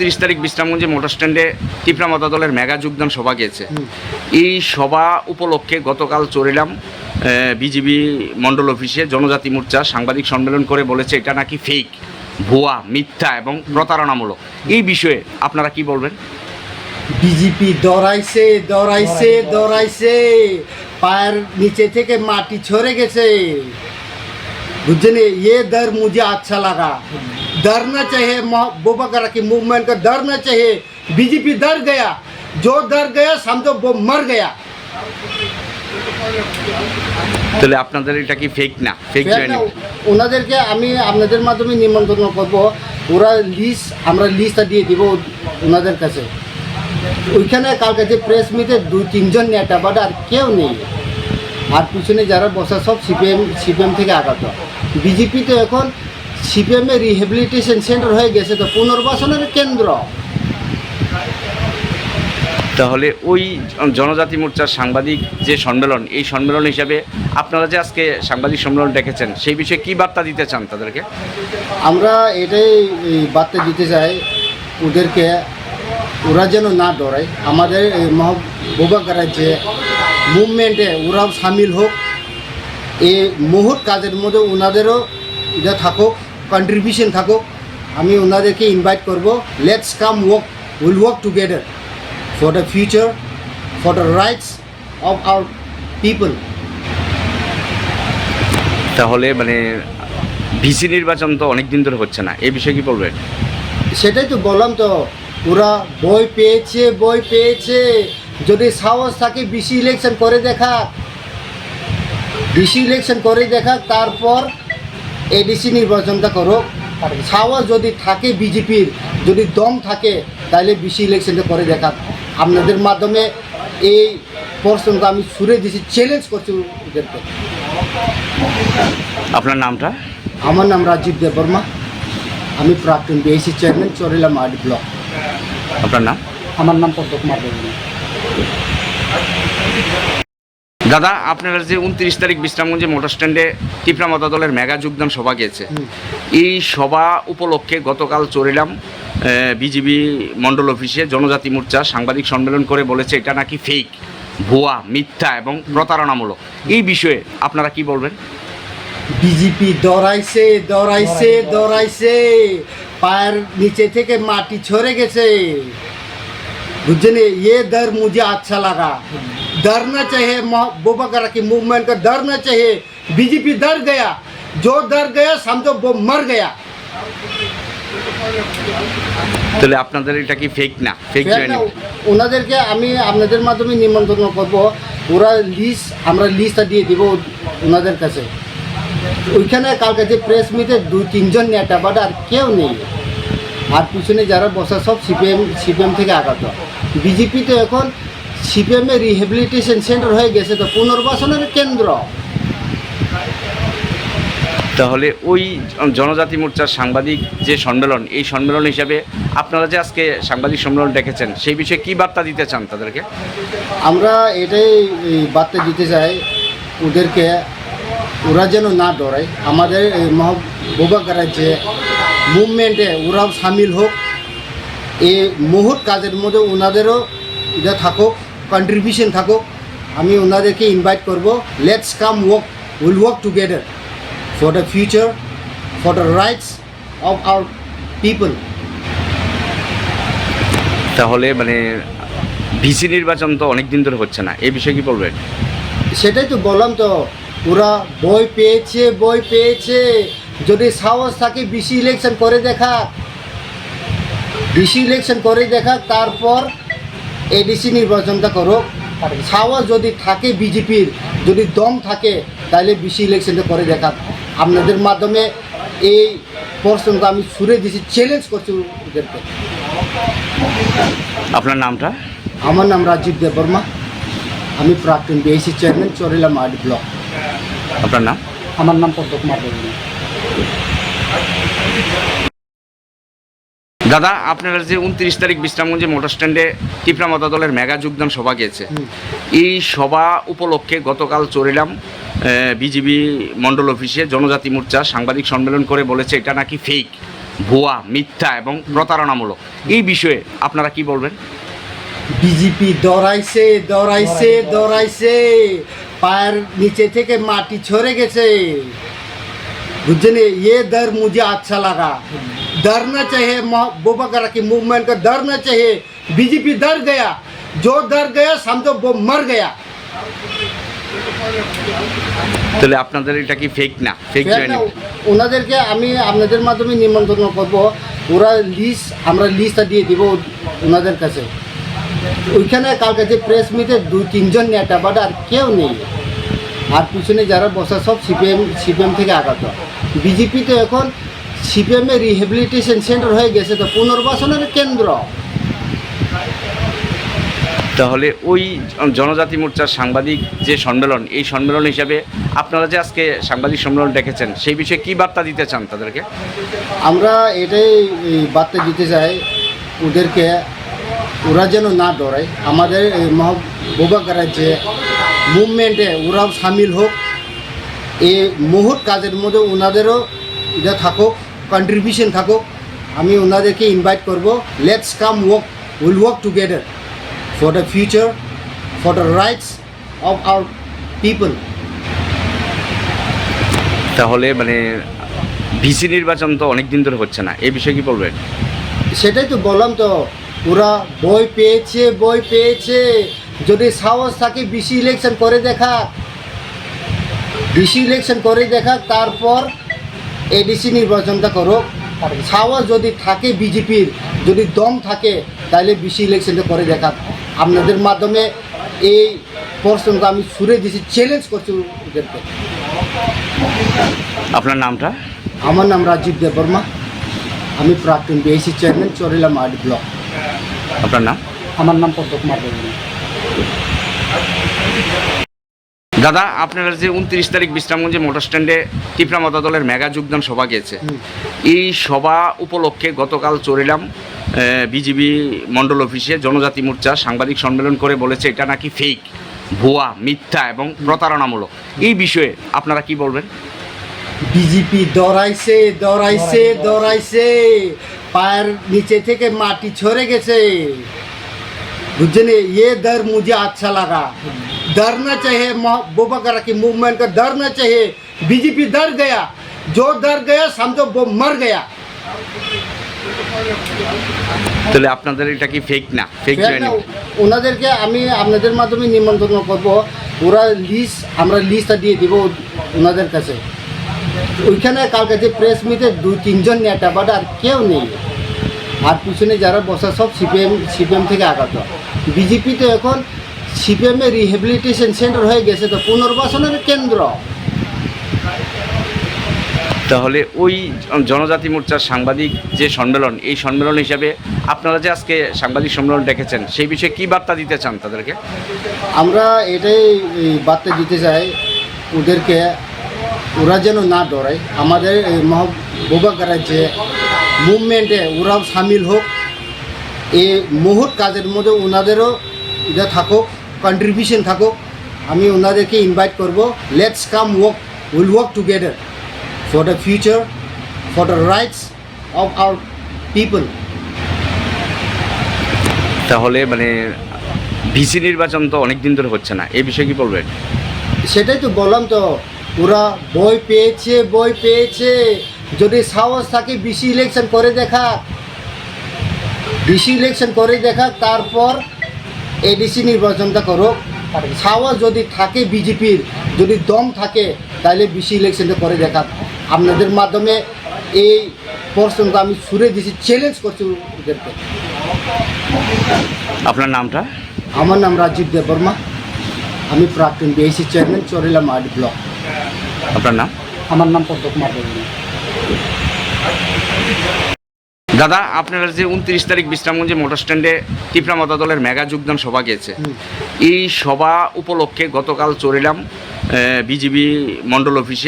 30 তারিখ বিশ্রামগঞ্জে মোটর স্ট্যান্ডে ত্রিপুরা মতা দলের মেগা যোগদান সভা গিয়েছে। এই সভা উপলক্ষে গতকাল চড়িলাম বিজিবি মণ্ডল অফিসে জনজাতি মোর্চা সাংবাদিক সম্মেলন করে বলেছে এটা নাকি ফেক, ভুয়া, মিথ্যা এবং প্রতারণামূলক। এই বিষয়ে আপনারা কি বলবেন? বিজেপি দৌড়াইছে দৌড়াইছে দৌড়াইছে, পায়ের নিচে থেকে মাটি ছড়ে গেছে। बुझे ये डर मुझे अच्छा लगा। डरना चाहिए, बोबाकरा की मूवमेंट का डरना चाहिए। बीजेपी डर गया, जो डर गया समझो वो मर गया। তাহলে আপনাদের এটা কি ফেক না? ফেক জানি ওনাদেরকে আমি আপনাদের মাধ্যমে নিমন্ত্রণ করব, ওরা আমরা লিস্টটা দিয়ে দিব ওনাদের কাছে। ওইখানে কালকে যে প্রেস মিটে 2-3 জন নেতা বাট আর কেউ নেই, আর পিছনে যারা বসা সব সিপিএম থেকে আগত। বিজেপি তো এখন সিপিএমের রিহ্যাবিলিটেশন সেন্টার হয়ে গেছে, তো পুনর্বাসনের কেন্দ্র। তাহলে ওই জনজাতি মোর্চার সাংবাদিক যে সম্মেলন, এই সম্মেলন হিসাবে আপনারা যে আজকে সাংবাদিক সম্মেলন ডেকেছেন, সেই বিষয়ে কি বার্তা দিতে চান তাদেরকে? আমরা এটাই বার্তা দিতে চাই ওদেরকে, ওরা যেন না ডরায়। আমাদের বোবাকারার যে মুভমেন্টে ওরাও সামিল হোক, এই মুহূর্ত কাজের মধ্যে ওনাদেরও এটা থাকুক, কন্ট্রিবিউশন থাকুক। আমি ওনাদেরকে ইনভাইট করব, let's come will work together for the future, for the rights of our people. তাহলে ভিসি নির্বাচন তো অনেক দিন ধরে হচ্ছে না, এই বিষয়ে কি বলবেন? সেটাই তো বললাম, তো ওরা বই পেয়েছে। যদি সাহস থাকে বিসি ইলেকশন করে দেখা, তারপর এডিসি নির্বাচনটা করো। সাহস যদি থাকে বিজেপির, যদি দম থাকে, তাহলে বিসি ইলেকশনটা করে দেখা। আপনাদের মাধ্যমে এই প্রশ্নটা আমি সুরে দিছি, চ্যালেঞ্জ করছি ওদেরকে। আপনার নামটা? আমার নাম রাজীব দেববর্মা, আমি প্রাক্তন বিএসি চেয়ারম্যান, চরিলা মাহাদি ব্লক। আপনার নাম? আমার নাম পদ্মকুমার দেববর্মা। দাদা, আপনারা যে 29 তারিখ বিশ্রামগঞ্জে মোটর স্ট্যান্ডে ত্রিপুরা মতা দলের মেগা যোগদান সভা গিয়েছে, এই সভা উপলক্ষে গতকাল চড়িলাম বিজিবি মণ্ডল অফিসে জনজাতি মোর্চা সাংবাদিক সম্মেলন করে বলেছে এটা নাকি ফেক, ভুয়া, মিথ্যা এবং প্রতারণামূলক। এই বিষয়ে আপনারা কি বলবেন? বিজেপি দৌড়াইছে দৌড়াইছে দৌড়াইছে, পায়ের নিচে থেকে মাটি ছড়ে গেছে। बुझे ये डर मुझे अच्छा लगा। डरना चाहिए, बोबाकरा की मूवमेंट का डरना चाहिए। बीजेपी डर गया, जो डर गया समझो वो मर गया। তাহলে আপনাদের এটা কি ফেক না? ফেক জানি ওনাদেরকে আমি আপনাদের মাধ্যমে নিমন্ত্রণ করব, ওরা আমরা লিস্টটা দিয়ে দিব ওনাদের কাছে। ওইখানে কালকে যে প্রেস মিটে 2-3 জন নেতা বাট আর কেউ নেই, আর পিছনে যারা বসা সব সিপিএম থেকে আগত। বিজেপি তো এখন সিপিএমের রিহ্যাবিলিটেশন সেন্টার হয়ে গেছে, তো পুনর্বাসনের কেন্দ্র। তাহলে ওই জনজাতি মোর্চার সাংবাদিক যে সম্মেলন, এই সম্মেলন হিসাবে আপনারা যে আজকে সাংবাদিক সম্মেলন ডেকেছেন, সেই বিষয়ে কি বার্তা দিতে চান তাদেরকে? আমরা এটাই বার্তা দিতে চাই ওদেরকে, ওরা যেন না ডরায়। আমাদের বোবাকারার যে মুভমেন্টে ওরাও সামিল হোক, এই মুহূর্ত কাজের মধ্যে ওনাদেরও এটা থাকুক, কন্ট্রিবিউশন থাকুক। আমি ওনাদেরকে ইনভাইট করব, let's come will work together for the future, for the rights of our people. তাহলে ভিসি নির্বাচন তো অনেক দিন ধরে হচ্ছে না, এই বিষয়ে কি বলবেন? সেটাই তো বললাম, তো ওরা বই পেয়েছে। যদি সাহস থাকে বিসি ইলেকশন করে দেখা, তারপর এডিসি নির্বাচনটা করো। সাহস যদি থাকে বিজেপির, যদি দম থাকে, তাহলে বিসি ইলেকশনটা করে দেখা। আপনাদের মাধ্যমে এই প্রশ্নটা আমি সুরে দিছি, চ্যালেঞ্জ করছি ওদেরকে। আপনার নামটা? আমার নাম রাজীব দেববর্মা, আমি প্রাক্তন বিএসি চেয়ারম্যান, চরিলা মাহাদি ব্লক। আপনার নাম? আমার নাম পদ্মকুমার দেববর্মা। দাদা, আপনারা যে 29 তারিখ বিশ্রামগঞ্জে মোটর স্ট্যান্ডে ত্রিপুরা মতা দলের মেগা যোগদান সভা গিয়েছে, এই সভা উপলক্ষে গতকাল চড়িলাম বিজিবি মণ্ডল অফিসে জনজাতি মোর্চা সাংবাদিক সম্মেলন করে বলেছে এটা নাকি ফেক, ভুয়া, মিথ্যা এবং প্রতারণামূলক। এই বিষয়ে আপনারা কি বলবেন? বিজেপি দৌড়াইছে দৌড়াইছে দৌড়াইছে, পায়ের নিচে থেকে মাটি ছড়ে গেছে, বুঝছেন? ये डर मुझे अच्छा लगा, डरना चाहिए, महबूबा करा की मूवमेंट का डरना चाहिए। बीजेपी डर गया, जो डर गया समझो वो मर गया। তাহলে আপনাদের এটা কি ফেক না? Fake joining. ওনাদেরকে আমি আপনাদের মাধ্যমে নিমন্ত্রণ করব, ওরা আমরা লিস্টটা দিয়ে দিব ওনাদের কাছে। ওইখানে কালকে যে প্রেস মিটে 2-3 জন নেতা, বাট আর কেউ নেই। আর পিছনে যারা বসা সব সিপিএম থেকে আগত। বিজেপি তো এখন সিপিএমের রিহেবিলিটেশন সেন্টার হয়ে গেছে, তো পুনর্বাসনের কেন্দ্র। তাহলে ওই জনজাতি মোর্চার সাংবাদিক যে সম্মেলন, এই সম্মেলন হিসাবে আপনারা যে আজকে সাংবাদিক সম্মেলন ডেকেছেন, সেই বিষয়ে কি বার্তা দিতে চান তাদেরকে? আমরা এটাই বার্তা দিতে চাই ওদেরকে, ওরা যেন না ডরায়। আমাদের এই মহবুবাগারের যে মুভমেন্টে ওরাও সামিল হোক, এই মুহূর্ত কাজের মধ্যে ওনাদেরও এটা থাকুক, কন্ট্রিবিউশন থাকুক। আমি ওনাদেরকে ইনভাইট করব, let's come will work together for the future, for the rights of our people. তাহলে মানে ভিসি নির্বাচন তো অনেক দিন ধরে হচ্ছে না, এই বিষয়ে কি বলবেন? সেটাই তো বললাম, তো ওরা বই পেয়েছে। যদি সাহস থাকে বিসি ইলেকশন করে দেখা, তারপর এডিসি নির্বাচনটা করো। সাহস যদি থাকে বিজেপির, যদি দম থাকে, তাহলে বিসি ইলেকশনটা করে দেখা। আপনাদের মাধ্যমে এই প্রশ্নটা আমি ছুড়ে দিয়েছি, চ্যালেঞ্জ করছি ওদেরকে। আপনার নামটা? আমার নাম রাজীব দেববর্মা, আমি প্রাক্তন বিএসি চেয়ারম্যান, চরিলা মাহাদি ব্লক। আপনার নাম? আমার নাম পদ্ম কুমার দেববর্মা। দাদা, আপনারা যে 29 তারিখ বিশ্রামগঞ্জে মোটর স্ট্যান্ডে তীব্রামতা দলের মেগা যোগদান সভা গিয়েছে, এই সভা উপলক্ষে গতকাল চরিলাম বিজিবি মণ্ডল অফিসে জনজাতি মোর্চা সাংবাদিক সম্মেলন করে বলেছে এটা নাকি ফেক, ভুয়া, মিথ্যা এবং প্রতারণামূলক। এই বিষয়ে আপনারা কি বলবেন? বিজেপি দৌড়াইছে, পায়ের নিচে থেকে মাটি ছড়ে গেছে, বুঝছেন? ये डर मुझे अच्छा लगा, डरना चाहिए, महबूबा करा की मूवमेंट का डरना चाहिए। बीजेपी डर गया, जो डर गया समझो वो मर गया। তাহলে আপনাদের এটা কি ফেক না? Fake joining. ওনাদেরকে আমি আপনাদের মাধ্যমে নিমন্ত্রণ করব, ওরা আমরা লিস্টটা দিয়ে দিব ওনাদের কাছে। ওইখানে কালকে যে প্রেস মিটে 2-3 জন নেতা, বাট আর কেউ নেই। আর পিছনে যারা বসা সব সিপিএম থেকে আগত। বিজেপি তো এখন সিপিএমের রিহেবিলিটেশন সেন্টার হয়ে গেছে, তো পুনর্বাসনের কেন্দ্র। তাহলে ওই জনজাতি মোর্চার সাংবাদিক যে সম্মেলন, এই সম্মেলন হিসাবে আপনারা যে আজকে সাংবাদিক সম্মেলন ডেকেছেন, সেই বিষয়ে কি বার্তা দিতে চান তাদেরকে? আমরা এটাই বার্তা দিতে চাই ওদেরকে, ওরা যেন না ডরায়। আমাদের এই মহবুবাগারের যে মুভমেন্টে ওরাও সামিল হোক, এই মুহূর্ত কাজের মধ্যে ওনাদেরও এটা থাকুক, কন্ট্রিবিউশন থাকুক। আমি ওনাদেরকে ইনভাইট করব, let's come will work together for the future, for the rights of our people. তাহলে মানে ভিসি নির্বাচন তো অনেক দিন ধরে হচ্ছে না, এই বিষয়ে কি বলবেন? সেটাই তো বললাম, তো ওরা বই পেয়েছে। যদি সাহস থাকে বিসি ইলেকশন করে দেখা, তারপর এডিসি নির্বাচনটা করো। সাহস যদি থাকে বিজেপির, যদি দম থাকে, তাহলে বিসি ইলেকশনটা করে দেখা। আপনাদের মাধ্যমে এই প্রশ্নটা আমি ছুড়ে দিয়েছি, চ্যালেঞ্জ করছি ওদেরকে। আপনার নামটা? আমার নাম রাজীব দেববর্মা, আমি প্রাক্তন বিএসি চেয়ারম্যান, চরিলা মাহাদি ব্লক। আপনার নাম? আমার নাম পদ্ম কুমার দেববর্মা। দাদা, আপনারা যে 29 তারিখ বিশ্রামগঞ্জে মোটর স্ট্যান্ডে তীব্রামতা দলের মেগা যোগদান সভা গিয়েছে, এই সভা উপলক্ষে গতকাল চরিলাম বিজিবি মণ্ডল অফিসে